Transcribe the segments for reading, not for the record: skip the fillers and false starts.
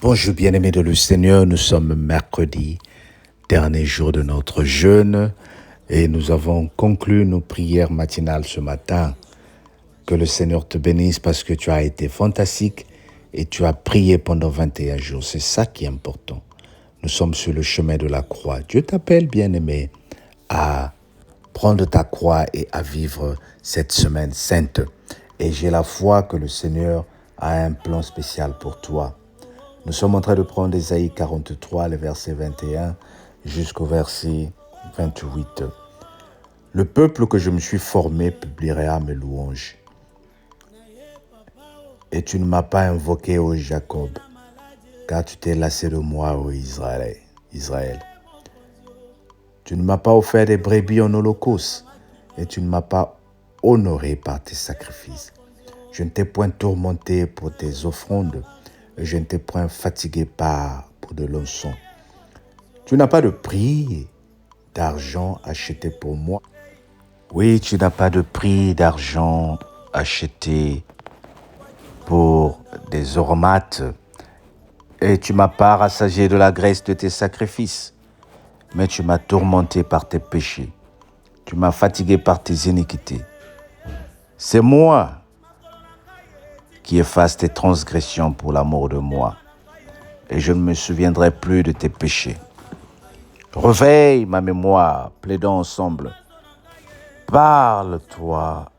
Bonjour bien-aimés de le Seigneur, nous sommes mercredi, dernier jour de notre jeûne et nous avons conclu nos prières matinales ce matin. Que le Seigneur te bénisse parce que tu as été fantastique et tu as prié pendant 21 jours. C'est ça qui est important. Nous sommes sur le chemin de la croix. Dieu t'appelle, bien-aimé, à prendre ta croix et à vivre cette semaine sainte. Et j'ai la foi que le Seigneur a un plan spécial pour toi. Nous sommes en train de prendre Ésaïe 43, le verset 21 jusqu'au verset 28. Le peuple que je me suis formé publiera mes louanges. Et tu ne m'as pas invoqué, ô Jacob, car tu t'es lassé de moi, ô Israël. Tu ne m'as pas offert des brebis en holocauste, et tu ne m'as pas honoré par tes sacrifices. Je ne t'ai point tourmenté pour tes offrandes, et je ne t'ai point fatigué pour de l'encens. Tu n'as pas de prix d'argent acheté pour moi. Oui, tu n'as pas de prix d'argent acheté pour des aromates, et tu m'as pas rassasié de la graisse de tes sacrifices, mais tu m'as tourmenté par tes péchés. Tu m'as fatigué par tes iniquités. C'est moi qui efface tes transgressions pour l'amour de moi, et je ne me souviendrai plus de tes péchés. Réveille ma mémoire, plaidons ensemble. Parle-toi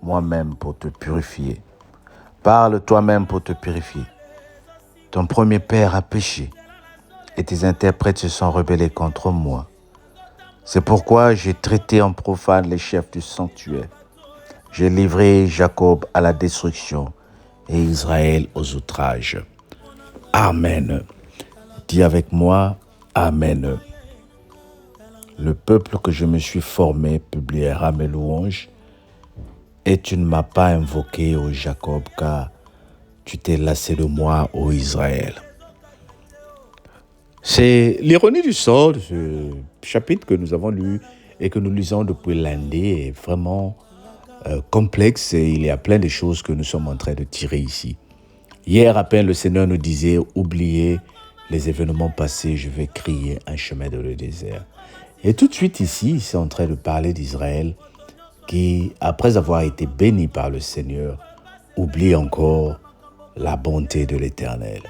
moi-même pour te purifier. Parle toi-même pour te purifier. Ton premier père a péché, et tes interprètes se sont rebellés contre moi. C'est pourquoi j'ai traité en profane les chefs du sanctuaire. J'ai livré Jacob à la destruction et Israël aux outrages. Amen. Dis avec moi, Amen. Le peuple que je me suis formé publiera mes louanges, et tu ne m'as pas invoqué, ô Jacob, car tu t'es lassé de moi, ô Israël. C'est l'ironie du sort de ce chapitre que nous avons lu et que nous lisons depuis lundi est vraiment complexe et il y a plein de choses que nous sommes en train de tirer ici. Hier, à peine le Seigneur nous disait « Oubliez les événements passés, je vais crier un chemin dans le désert ». Et tout de suite ici, il est en train de parler d'Israël qui, après avoir été béni par le Seigneur, oublie encore la bonté de l'Éternel.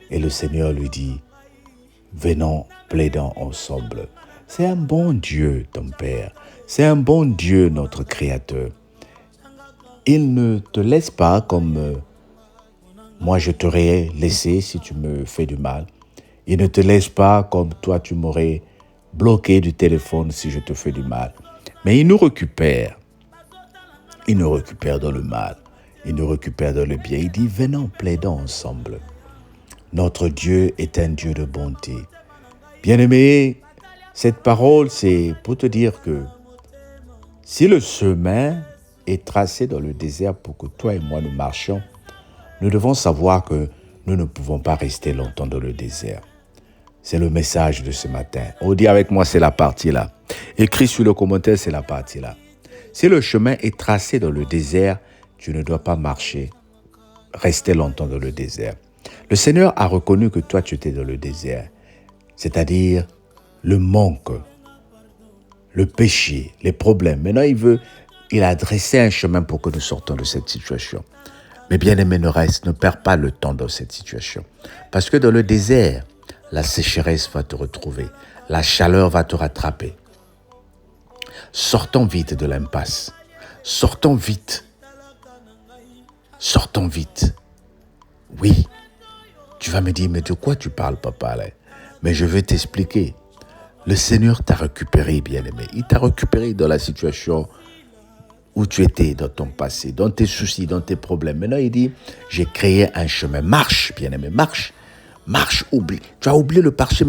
Et le Seigneur lui dit « Venons, plaidons ensemble ». C'est un bon Dieu, ton Père. C'est un bon Dieu, notre Créateur. Il ne te laisse pas comme moi je t'aurais laissé si tu me fais du mal. Il ne te laisse pas comme toi tu m'aurais bloqué du téléphone si je te fais du mal. Mais il nous récupère. Il nous récupère dans le mal. Il nous récupère dans le bien. Il dit, venons, plaidons ensemble. Notre Dieu est un Dieu de bonté. Bien-aimé, cette parole, c'est pour te dire que si le chemin est tracé dans le désert pour que toi et moi nous marchions, nous devons savoir que nous ne pouvons pas rester longtemps dans le désert. C'est le message de ce matin. On dit avec moi, c'est la partie là. Écris sur le commentaire, c'est la partie là. Si le chemin est tracé dans le désert, tu ne dois pas marcher, rester longtemps dans le désert. Le Seigneur a reconnu que toi, tu étais dans le désert, c'est-à-dire le manque, le péché, les problèmes. Maintenant, il a dressé un chemin pour que nous sortions de cette situation. Mais bien-aimé, ne perds pas le temps dans cette situation. Parce que dans le désert, la sécheresse va te retrouver. La chaleur va te rattraper. Sortons vite de l'impasse. Sortons vite. Sortons vite. Oui. Tu vas me dire, mais de quoi tu parles, papa là? Mais je vais t'expliquer. Le Seigneur t'a récupéré, bien-aimé. Il t'a récupéré dans la situation où tu étais dans ton passé, dans tes soucis, dans tes problèmes. Maintenant, il dit, j'ai créé un chemin. Marche, bien-aimé, marche. Marche, oublie. Tu as oublié le passé,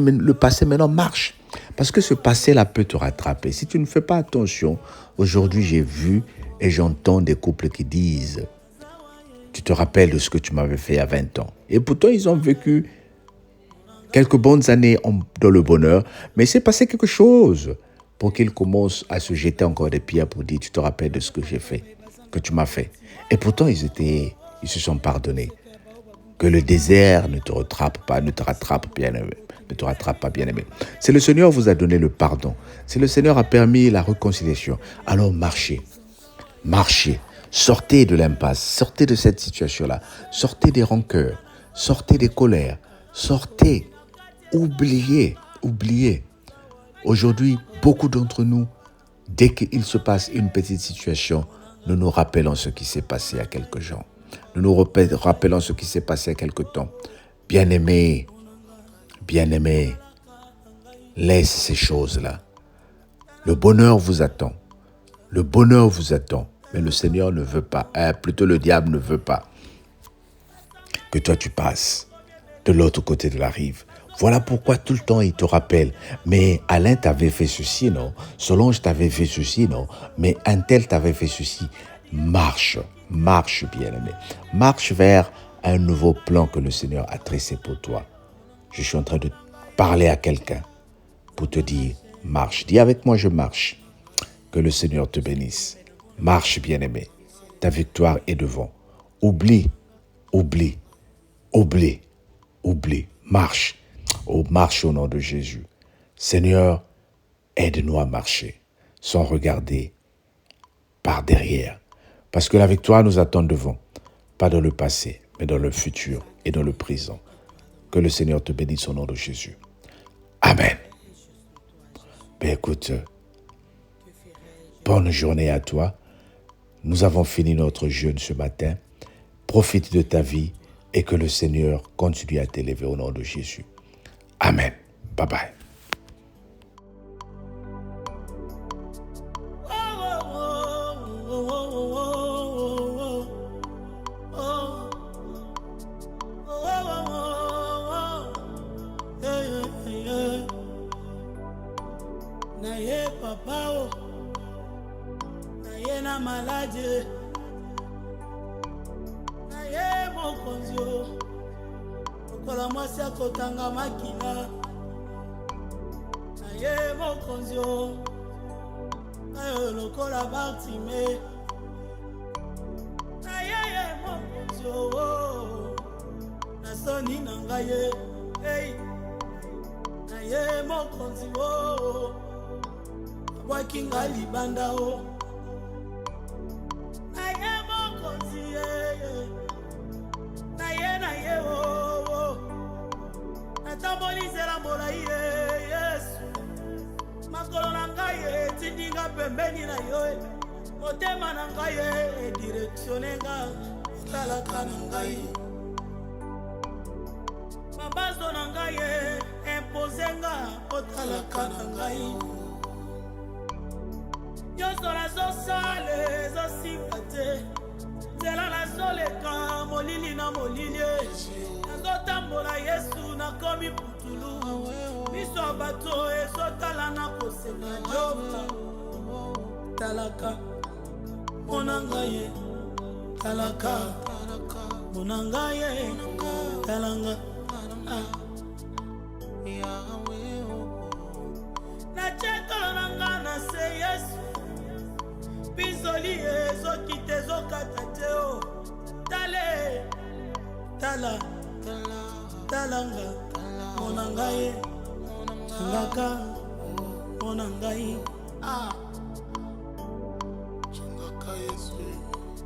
maintenant marche. Parce que ce passé-là peut te rattraper. Si tu ne fais pas attention, aujourd'hui, j'ai vu et j'entends des couples qui disent, tu te rappelles de ce que tu m'avais fait à 20 ans. Et pourtant, ils ont vécu quelques bonnes années dans le bonheur, mais il s'est passé quelque chose pour qu'ils commencent à se jeter encore des pierres pour dire, tu te rappelles de ce que j'ai fait, que tu m'as fait. Et pourtant, ils se sont pardonnés. Que le désert ne te rattrape pas, bien-aimé. Ne te rattrape pas, bien-aimé. Si le Seigneur vous a donné le pardon, si le Seigneur a permis la réconciliation, alors marchez. Marchez. Sortez de l'impasse. Sortez de cette situation-là. Sortez des rancœurs. Sortez des colères. Sortez. Oubliez. Aujourd'hui, beaucoup d'entre nous, dès qu'il se passe une petite situation, nous nous rappelons ce qui s'est passé à quelques gens. Nous nous rappelons ce qui s'est passé à quelque temps. Bien-aimé, laisse ces choses-là. Le bonheur vous attend. Mais le Seigneur ne veut pas, plutôt le diable ne veut pas que toi tu passes de l'autre côté de la rive. Voilà pourquoi tout le temps il te rappelle, mais Alain t'avait fait ceci, non? Solange t'avait fait ceci, non? Mais un tel t'avait fait ceci. Marche bien-aimé. Marche vers un nouveau plan que le Seigneur a tracé pour toi. Je suis en train de parler à quelqu'un pour te dire, marche. Dis avec moi, je marche. Que le Seigneur te bénisse. Marche, bien-aimé. Ta victoire est devant. Oublie. Marche. Oh, marche au nom de Jésus. Seigneur, aide-nous à marcher sans regarder par derrière. Parce que la victoire nous attend devant. Pas dans le passé, mais dans le futur et dans le présent. Que le Seigneur te bénisse au nom de Jésus. Amen. Ben écoute, bonne journée à toi. Nous avons fini notre jeûne ce matin. Profite de ta vie et que le Seigneur continue à t'élever au nom de Jésus. Amen. Bye bye. Naye papa naye na malade naye mokonzi lokola mwasi akotanga makila naye mokonzi naye lokola Bartime naye mokonzi na soni na ngai naye mokonzi wakinga libanda naye mokonzi naye natambolizela molai Yesu makolo na ngai etindinga pembeni na yo motema na ngai edirektionenga otalaka na ngai mabazo na ngai imposenga otalaka na ngai nyonso nazosala ezosimba te nzela nazoleka molili na molili nazotambola Yesu nakomi putulu miso ya bato ezotala na kosenga joba talaka mona ngai talaka mona ngai talanga nachekala na ngai na se Yesu bizoli ezokite ezokata te talanga mona ngai talaka mona ngai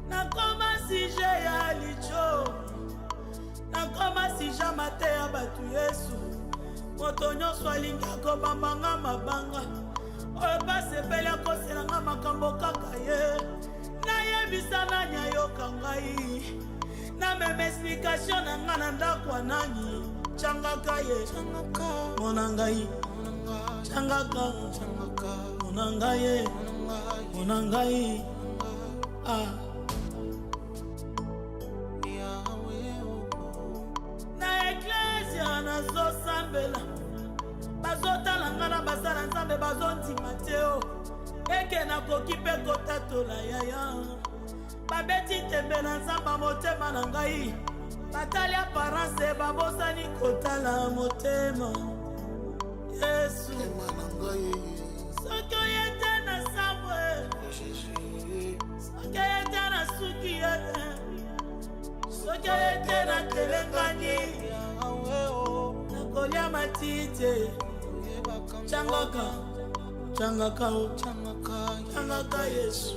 nakoma sije ya licho nakoma sija mate ya batu Yesu moto nyonso alingi akobambanga mabanga oyo basepeli akoselanga makambo kaka ye nayebisa nani ayoka ngai namema explikatio na nga na ndako ya nani tyangaka ye mona ngai tyangaka mona ngai ye mona ngai na eklesia nazosambela bazotala nga na basala nzambe bazondima te eke nakoki mpe kotatola yaya babeti tembe na nzamba motema na ngai batali aparance babosani kotala motema Yesu soki oyete na sambwe soki oyete na suki soki ete natelengani nakolia matite changaka changaka changaka Yesu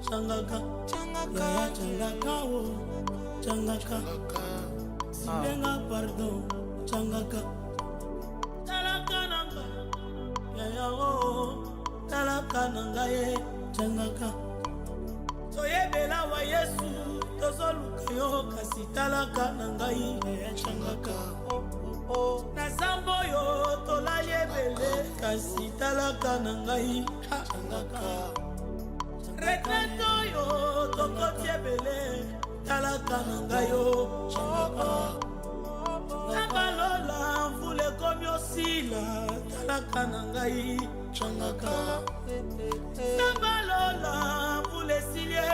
changaka changaka changaka silenga pardon changaka talaka nanga yaya talaka nanga ye changaka toyebela wa Yesu tozoluka yo kasi talaka nanga ye changaka nasambo yo tolali ebele kasi talaka nanga ye changaka retreto yo tokoti ebele talaka nanga yo changaka nabalola mvula ekomi osila talaka nanga ye changaka nabalola mvula esilie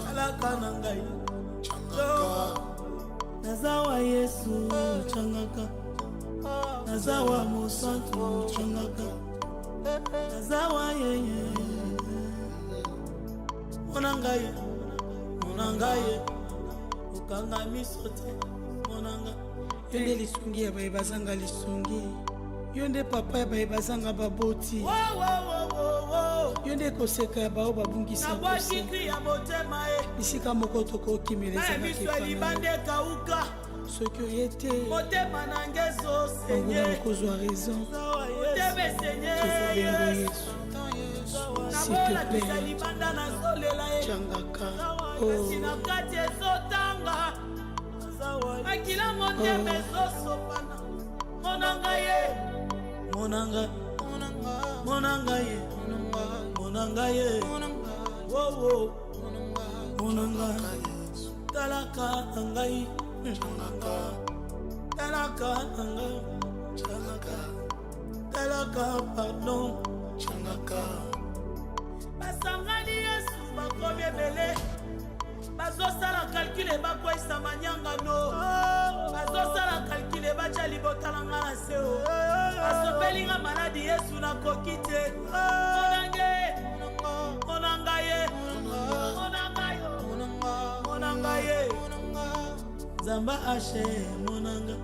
talaka nanga ye naza wa Yesu changaka naza wa mosantu changaka naza wa yeye monangaye okanga miso te monanga yo nde lisungi ya baye bazanga lisungi yo nde papa ya baye bazanga baboti yo nde koseka ya bao babungisa nabwakikri ya motema bisika moko tokokimelezaka libande kauka soki oye te motema nange ezosenye okozwa raison motema esenye Yesu nabolakisa libanda nazolela ye changaka kasi na kati ezotanga makila motema ezosopana monanga ye monanga ye monanga ye wowo monanga talaka nangai talaka nangai talaka pardon basangani Yesu bakomi ebele bazosala kalkule bakwesa manyangano bazosala kalkule batya libotalanga na se basopelinga maladi Yesu nakoki te monanga ye Zamba Haché monanga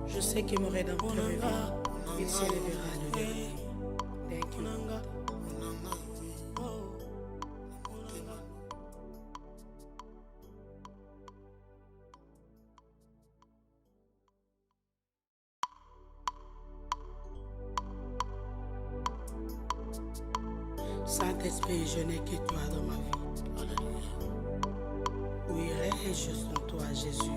je sais que mon rédempteur revient il s'élèvera le dernier thank you Saint-Esprit, je n'ai que toi dans ma vie. Où irais-je sans toi, Jésus?